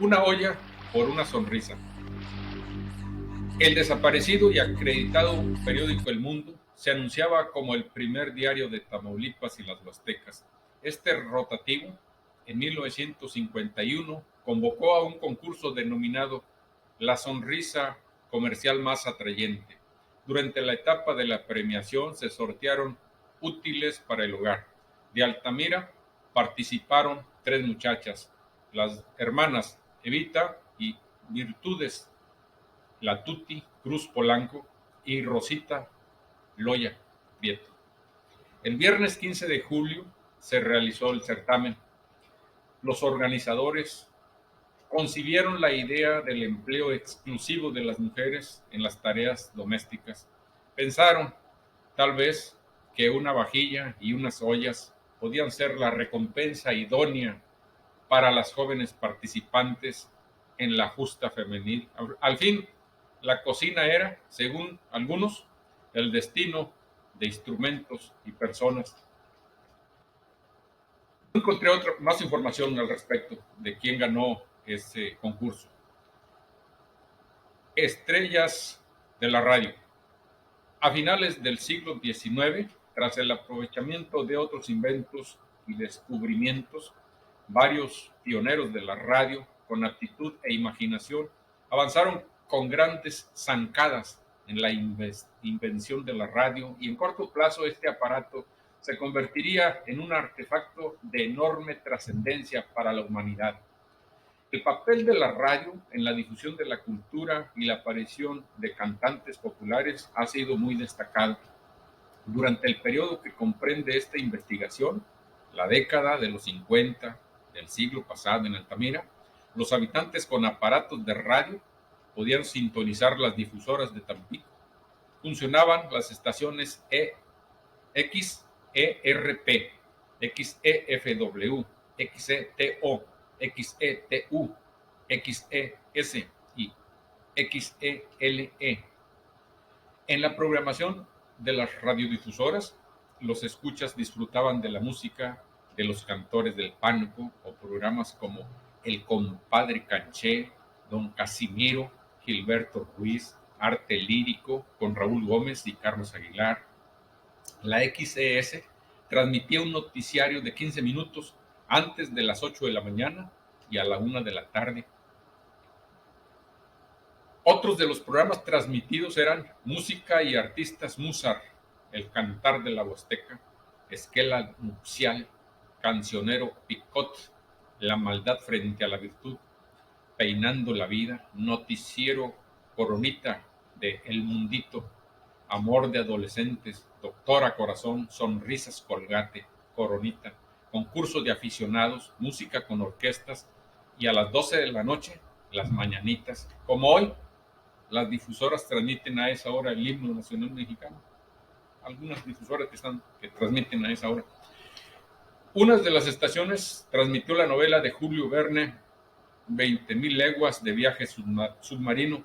Una olla por una sonrisa. El desaparecido y acreditado periódico El Mundo se anunciaba como el primer diario de Tamaulipas y las Huastecas. Este rotativo, en 1951, convocó a un concurso denominado La Sonrisa Comercial Más Atrayente. Durante la etapa de la premiación se sortearon útiles para el hogar. De Altamira participaron tres muchachas, las hermanas Evita y Virtudes La Tuti Cruz Polanco y Rosita Loya Prieto. El viernes 15 de julio se realizó el certamen. Los organizadores concibieron la idea del empleo exclusivo de las mujeres en las tareas domésticas. Pensaron, tal vez, que una vajilla y unas ollas podían ser la recompensa idónea para las jóvenes participantes en la justa femenil. Al fin, la cocina era, según algunos, el destino de instrumentos y personas. Encontré más información al respecto de quién ganó ese concurso. Estrellas de la radio. A finales del siglo XIX, tras el aprovechamiento de otros inventos y descubrimientos, varios pioneros de la radio, con aptitud e imaginación, avanzaron con grandes zancadas en la invención de la radio y en corto plazo este aparato se convertiría en un artefacto de enorme trascendencia para la humanidad. El papel de la radio en la difusión de la cultura y la aparición de cantantes populares ha sido muy destacado. Durante el periodo que comprende esta investigación, la década de los 50 del siglo pasado en Altamira, los habitantes con aparatos de radio podían sintonizar las difusoras de Tampico. Funcionaban las estaciones XERP, XEFW, XETO, XETU, XES y XELE. En la programación de las radiodifusoras, los escuchas disfrutaban de la música de los cantores del pánico o programas como El Compadre Canché, Don Casimiro, Gilberto Ruiz, Arte Lírico con Raúl Gómez y Carlos Aguilar. La XES transmitía un noticiario de 15 minutos antes de las 8 de la mañana y a la 1 de la tarde. Otros de los programas transmitidos eran Música y Artistas Musar, El Cantar de la Huasteca, Esquela Nupcial, Cancionero Picot, La Maldad Frente a la Virtud, Peinando la Vida, Noticiero Coronita de El Mundito, Amor de Adolescentes, Doctora Corazón, Sonrisas Colgate, Coronita, Concurso de Aficionados, Música con Orquestas y a las 12 de la noche, Las Mañanitas. Como hoy, las difusoras transmiten a esa hora el himno nacional mexicano. Algunas difusoras que transmiten a esa hora. Una de las estaciones transmitió la novela de Julio Verne, 20.000 leguas de viaje submarino,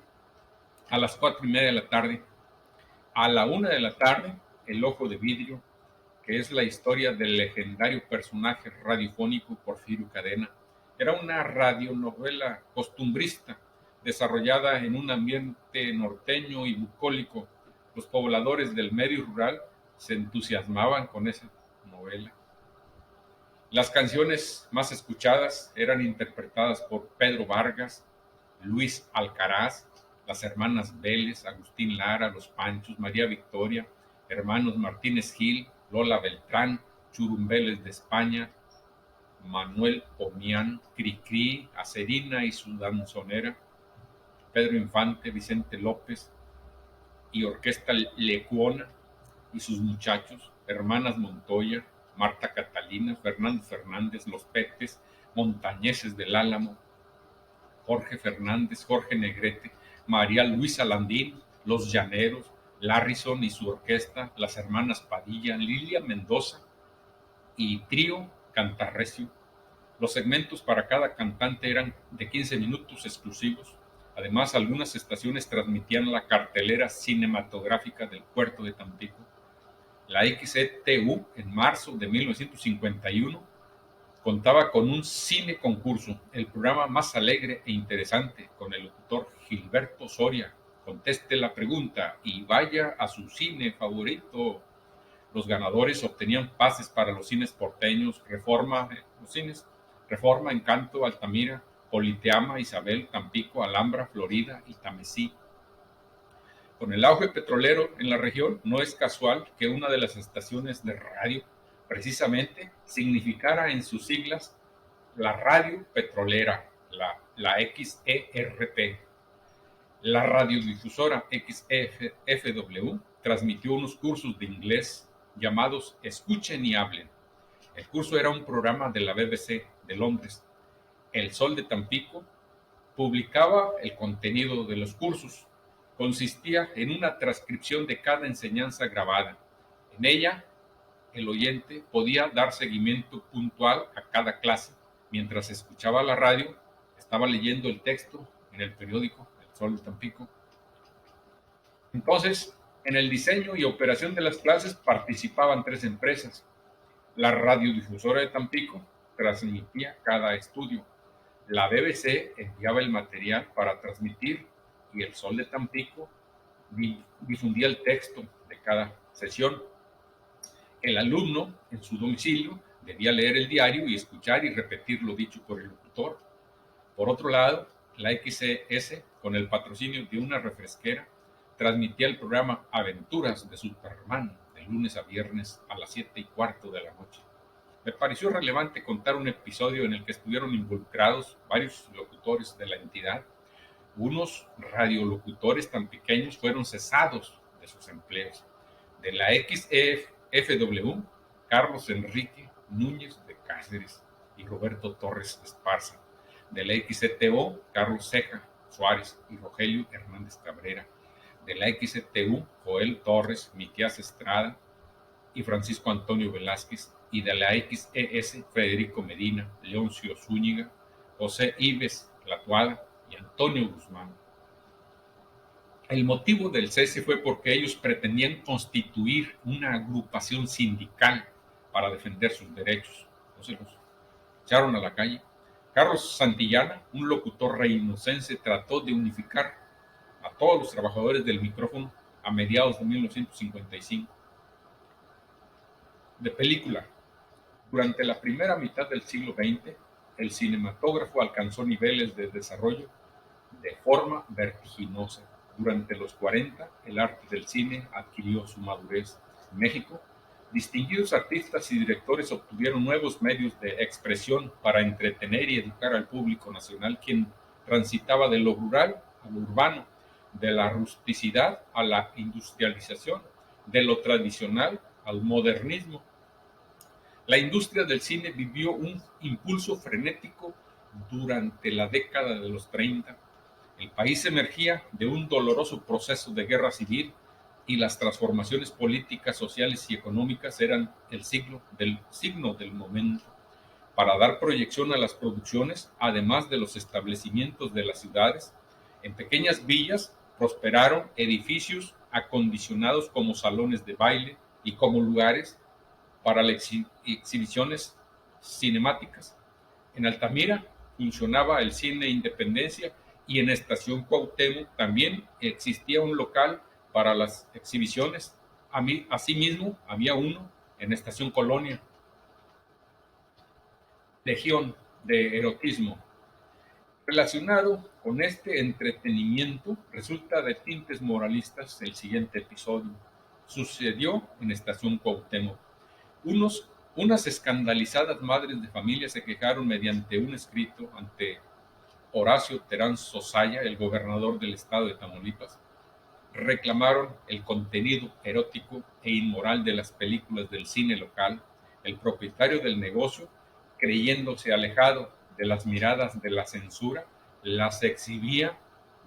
a las 4:30 de la tarde. A la 1 de la tarde, El Ojo de Vidrio, que es la historia del legendario personaje radiofónico Porfirio Cadena. Era una radionovela costumbrista desarrollada en un ambiente norteño y bucólico. Los pobladores del medio rural se entusiasmaban con esa novela. Las canciones más escuchadas eran interpretadas por Pedro Vargas, Luis Alcaraz, las hermanas Vélez, Agustín Lara, Los Panchos, María Victoria, hermanos Martínez Gil, Lola Beltrán, Churumbeles de España, Manuel Omián, Cricri, Acerina y su danzonera, Pedro Infante, Vicente López y Orquesta Lecuona y sus muchachos, hermanas Montoya, Marta Catalina, Fernando Fernández, Los Petes, Montañeses del Álamo, Jorge Fernández, Jorge Negrete, María Luisa Landín, Los Llaneros, Larrison y su orquesta, las hermanas Padilla, Lilia Mendoza y Trío Cantarrecio. Los segmentos para cada cantante eran de 15 minutos exclusivos. Además, algunas estaciones transmitían la cartelera cinematográfica del puerto de Tampico. La XETU, en marzo de 1951, Contaba con un cine concurso, el programa más alegre e interesante, con el locutor Gilberto Soria. Conteste la pregunta y vaya a su cine favorito. Los ganadores obtenían pases para los cines porteños, Reforma, Encanto, Altamira, Politeama, Isabel, Tampico, Alhambra, Florida y Tamisí. Con el auge petrolero en la región, no es casual que una de las estaciones de radio precisamente significara en sus siglas la radio petrolera, la XERP. La radiodifusora XFW transmitió unos cursos de inglés llamados Escuchen y Hablen. El curso era un programa de la BBC de Londres. El Sol de Tampico publicaba el contenido de los cursos. Consistía en una transcripción de cada enseñanza grabada. En ella, el oyente podía dar seguimiento puntual a cada clase. Mientras escuchaba la radio, estaba leyendo el texto en el periódico El Sol de Tampico. Entonces, en el diseño y operación de las clases participaban 3 empresas. La radiodifusora de Tampico transmitía cada estudio. La BBC enviaba el material para transmitir y el Sol de Tampico difundía el texto de cada sesión. El alumno, en su domicilio, debía leer el diario y escuchar y repetir lo dicho por el locutor. Por otro lado, la XS, con el patrocinio de una refresquera, transmitía el programa Aventuras de Superman de lunes a viernes a las 7:15 de la noche. Me pareció relevante contar un episodio en el que estuvieron involucrados varios locutores de la entidad. Unos radiolocutores tan pequeños fueron cesados de sus empleos. De la XFW, Carlos Enrique Núñez de Cáceres y Roberto Torres Esparza. De la XTO, Carlos Ceja Suárez y Rogelio Hernández Cabrera. De la XTU, Joel Torres, Miquías Estrada y Francisco Antonio Velázquez. Y de la XES, Federico Medina, Leoncio Zúñiga, José Ives Latuada y Antonio Guzmán. El motivo del cese fue porque ellos pretendían constituir una agrupación sindical para defender sus derechos. Entonces los echaron a la calle. Carlos Santillana, un locutor reinocense, trató de unificar a todos los trabajadores del micrófono a mediados de 1955. De película. Durante la primera mitad del siglo XX, el cinematógrafo alcanzó niveles de desarrollo de forma vertiginosa. Durante los 40, el arte del cine adquirió su madurez. En México, distinguidos artistas y directores obtuvieron nuevos medios de expresión para entretener y educar al público nacional, quien transitaba de lo rural a lo urbano, de la rusticidad a la industrialización, de lo tradicional al modernismo. La industria del cine vivió un impulso frenético durante la década de los 30. El país emergía de un doloroso proceso de guerra civil y las transformaciones políticas, sociales y económicas eran el signo del momento. Para dar proyección a las producciones, además de los establecimientos de las ciudades, en pequeñas villas prosperaron edificios acondicionados como salones de baile y como lugares para las exhibiciones cinemáticas. En Altamira funcionaba el Cine Independencia y en Estación Cuauhtémoc también existía un local para las exhibiciones. Asimismo, había uno en Estación Colonia. Legión de erotismo. Relacionado con este entretenimiento, resulta de tintes moralistas el siguiente episodio. Sucedió en Estación Cuauhtémoc. Unas escandalizadas madres de familia se quejaron mediante un escrito ante Horacio Terán Sosaya, el gobernador del estado de Tamaulipas. Reclamaron el contenido erótico e inmoral de las películas del cine local. El propietario del negocio, creyéndose alejado de las miradas de la censura, las exhibía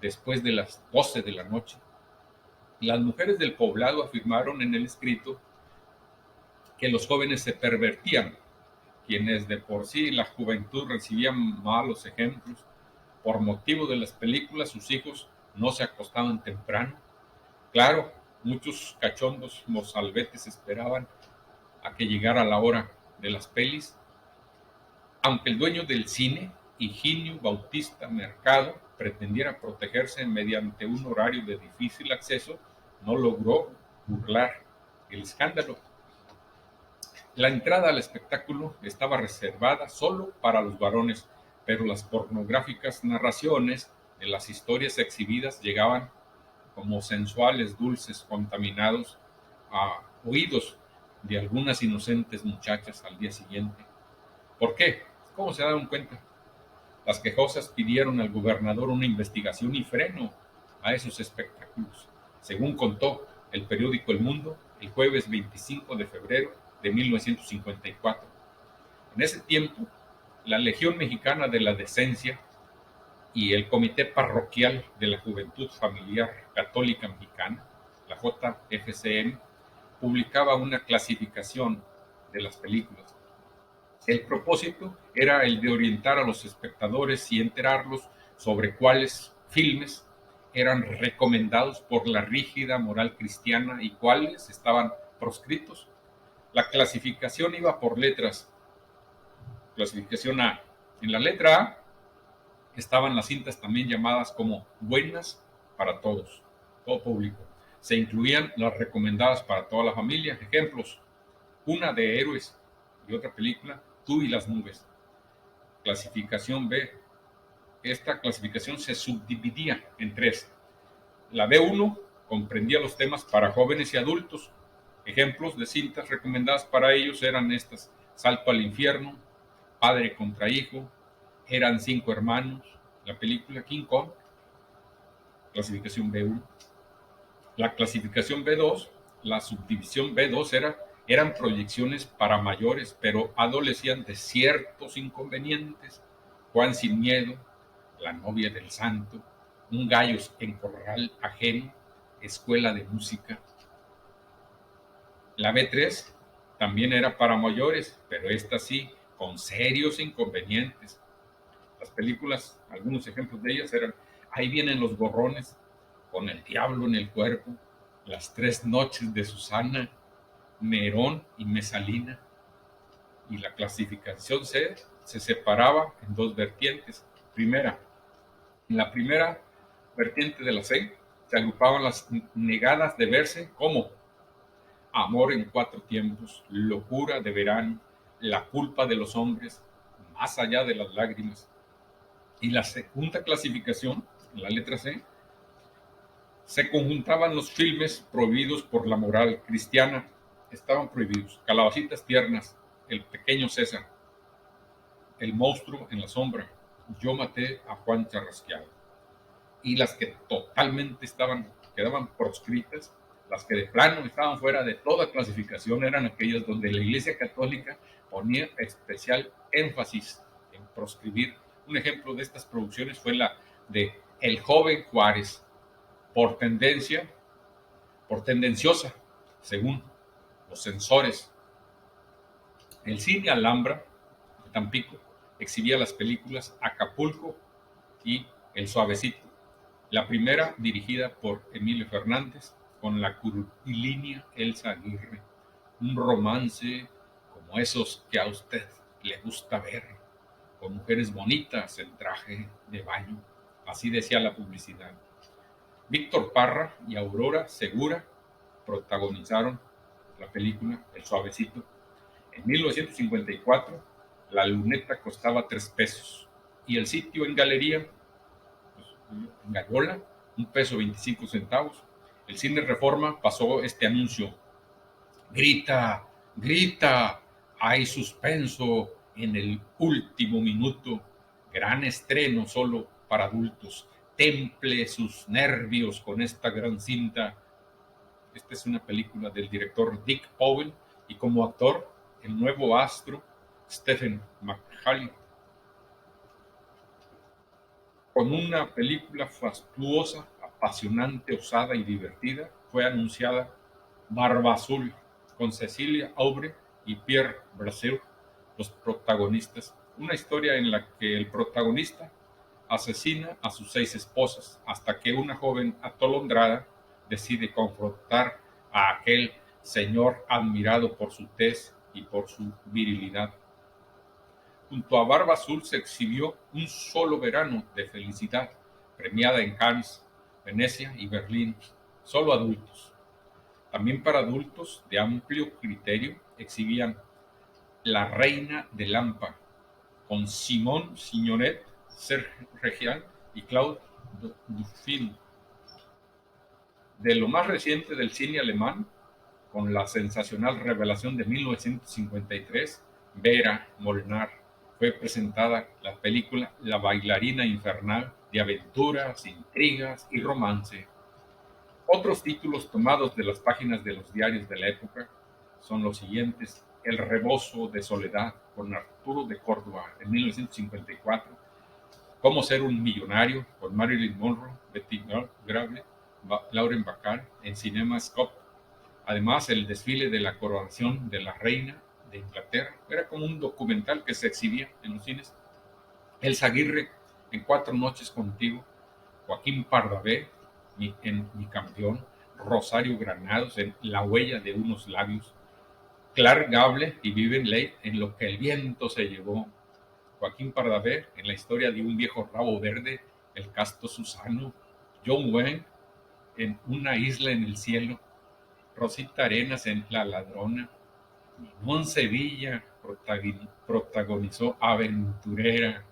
después de las 12 de la noche. Las mujeres del poblado afirmaron en el escrito que los jóvenes se pervertían, quienes de por sí la juventud recibían malos ejemplos. Por motivo de las películas, sus hijos no se acostaban temprano. Claro, muchos cachondos mozalbetes esperaban a que llegara la hora de las pelis Aunque el dueño del cine, Higinio Bautista Mercado, pretendiera protegerse mediante un horario de difícil acceso, no logró burlar el escándalo. La entrada al espectáculo estaba reservada solo para los varones, pero las pornográficas narraciones de las historias exhibidas llegaban como sensuales dulces contaminados a oídos de algunas inocentes muchachas al día siguiente. ¿Por qué? ¿Cómo se dieron cuenta? Las quejosas pidieron al gobernador una investigación y freno a esos espectáculos, según contó el periódico El Mundo el jueves 25 de febrero de 1954. En ese tiempo, la Legión Mexicana de la Decencia y el Comité Parroquial de la Juventud Familiar Católica Mexicana, la JFCM, publicaba una clasificación de las películas. El propósito era el de orientar a los espectadores y enterarlos sobre cuáles filmes eran recomendados por la rígida moral cristiana y cuáles estaban proscritos. La clasificación iba por letras. Clasificación A. En la letra A estaban las cintas también llamadas como buenas para todos, todo público. Se incluían las recomendadas para toda la familia. Ejemplos: una de héroes y otra película, Tú y las nubes. Clasificación B. Esta clasificación se subdividía en tres. La B1 comprendía los temas para jóvenes y adultos. Ejemplos de cintas recomendadas para ellos eran estas: Salto al infierno, Padre contra hijo, Eran cinco hermanos, la película King Kong. Clasificación B1. La clasificación B2, la subdivisión B2 eran proyecciones para mayores, pero adolecían de ciertos inconvenientes: Juan sin miedo, La novia del santo, Un gallo en corral ajeno, Escuela de música. La B3 también era para mayores, pero esta sí, con serios inconvenientes. Las películas, algunos ejemplos de ellas eran Ahí vienen los borrones, Con el diablo en el cuerpo, Las tres noches de Susana, Nerón y Mesalina. Y la clasificación C se separaba en dos vertientes. En la primera vertiente de la C se agrupaban las negadas de verse como Amor en cuatro tiempos, Locura de verano, La culpa de los hombres, Más allá de las lágrimas. Y la segunda clasificación, en la letra C, se conjuntaban los filmes prohibidos por la moral cristiana. Estaban prohibidos Calabacitas tiernas, El pequeño César, El monstruo en la sombra, Yo maté a Juan Charrasqueado. Y las que totalmente quedaban proscritas, las que de plano estaban fuera de toda clasificación, eran aquellas donde la Iglesia Católica ponía especial énfasis en proscribir. Un ejemplo de estas producciones fue la de El joven Juárez, por tendenciosa, según los censores. El cine Alhambra de Tampico exhibía las películas Acapulco y El Suavecito. La primera dirigida por Emilio Fernández con la curvilínea Elsa Aguirre. Un romance como esos que a usted le gusta ver, con mujeres bonitas en traje de baño. Así decía la publicidad. Víctor Parra y Aurora Segura protagonizaron la película El Suavecito. En 1954, la luneta costaba 3 pesos y el sitio en galería, pues, en Gallola, 1 peso 25 centavos. El Cine Reforma pasó este anuncio: grita, grita, hay suspenso en el último minuto, gran estreno solo para adultos, temple sus nervios con esta gran cinta. Esta es una película del director Dick Powell y como actor el nuevo astro Stephen McHale. Con una película fastuosa, apasionante, osada y divertida, fue anunciada Barba Azul, con Cecilia Aubrey y Pierre Brasseur, los protagonistas. Una historia en la que el protagonista asesina a sus 6 esposas hasta que una joven atolondrada decide confrontar a aquel señor admirado por su tez y por su virilidad. Junto a Barba Azul se exhibió Un solo verano de felicidad, premiada en Cannes, Venecia y Berlín, solo adultos. También para adultos de amplio criterio exhibían La reina de Lampa, con Simone Signoret, Serge Reggiani y Claude Duffield. De lo más reciente del cine alemán, con la sensacional revelación de 1953, Vera Molnar, fue presentada la película La bailarina infernal, de aventuras, intrigas y romance. Otros títulos tomados de las páginas de los diarios de la época son los siguientes: El rebozo de soledad, con Arturo de Córdoba, en 1954; Cómo ser un millonario, con Marilyn Monroe, Betty Grable, Lauren Bacall, en CinemaScope. Además, el desfile de la coronación de la reina de Inglaterra era como un documental que se exhibía en los cines. Elsa Aguirre, en Cuatro noches contigo; Joaquín Pardavé, en Mi campeón; Rosario Granados, en La huella de unos labios; Clark Gable y Vivien Leigh, en Lo que el viento se llevó; Joaquín Pardavé, en La historia de un viejo rabo verde, El casto Susano; John Wayne, en Una isla en el cielo; Rosita Arenas, en La ladrona; Mimón Sevilla protagonizó Aventurera.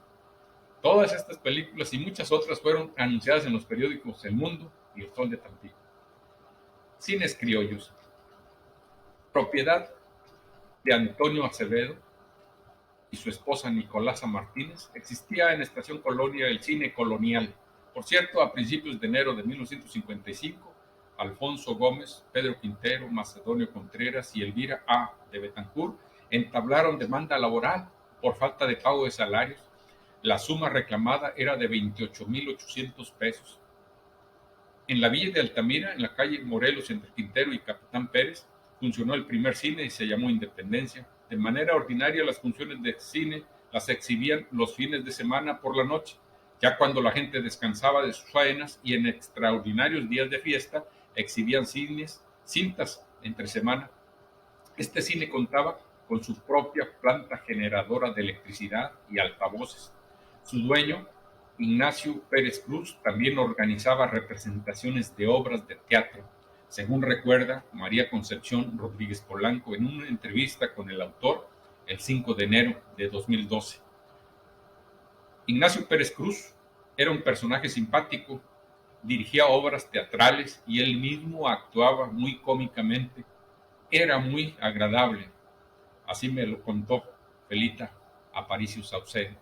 Todas estas películas y muchas otras fueron anunciadas en los periódicos El Mundo y El Sol de Tampico. Cines criollos, propiedad de Antonio Acevedo y su esposa Nicolasa Martínez, existía en Estación Colonia el Cine Colonial. Por cierto, a principios de enero de 1955, Alfonso Gómez, Pedro Quintero, Macedonio Contreras y Elvira A. de Betancourt entablaron demanda laboral por falta de pago de salarios. La suma reclamada era de 28,800 pesos. En la villa de Altamira, en la calle Morelos, entre Quintero y Capitán Pérez, funcionó el primer cine y se llamó Independencia. De manera ordinaria, las funciones de cine las exhibían los fines de semana por la noche, ya cuando la gente descansaba de sus faenas, y en extraordinarios días de fiesta exhibían cintas entre semana. Este cine contaba con su propia planta generadora de electricidad y altavoces. Su dueño, Ignacio Pérez Cruz, también organizaba representaciones de obras de teatro, según recuerda María Concepción Rodríguez Polanco en una entrevista con el autor el 5 de enero de 2012. Ignacio Pérez Cruz era un personaje simpático, dirigía obras teatrales y él mismo actuaba muy cómicamente. Era muy agradable. Así me lo contó Felita Aparicio Saucedo.